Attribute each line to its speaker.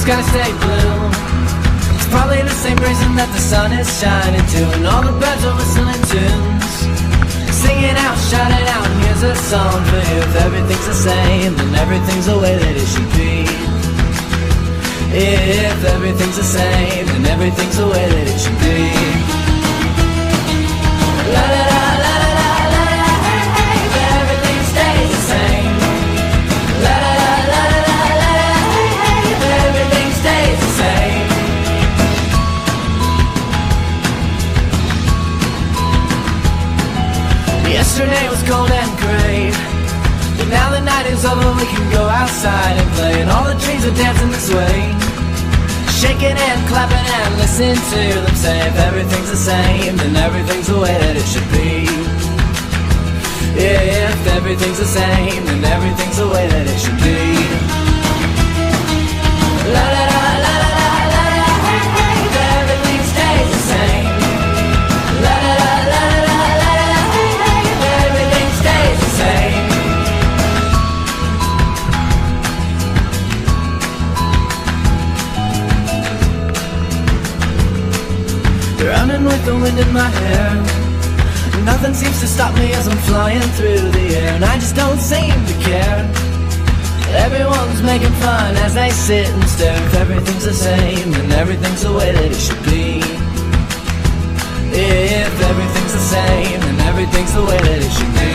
Speaker 1: sky stay blue. It's probably the same reason that the sun is shining too, and all the birds are whistling tunes, singing out, shouting out, and here's a song for you. If everything's the same, then everything's the way that it should be. If everything's the same, then everything's the way that it should be. La la la la la la la, hey hey, but everything stays the same. La la la la la la la, hey hey, but everything stays the same. Yesterday was cold and gray, but now the night is over, we can go outside and play, and all the trees are dancing this way, shaking and clapping and listen to them say, if everything's the same, then everything's the way that it should be. Yeah, if everything's the same, then everything's the way that it should be. La la la la la la la, hey hey, but everything stays the same. La la la la la la la, hey hey, but everything stays the same. Running with the wind in my hair, nothing seems to stop me as I'm flying through the air, and I just don't seem to care. Everyone's making fun as they sit and stare. If everything's the same, then everything's the way that it should be. If everything's the same, then everything's the way that it should be.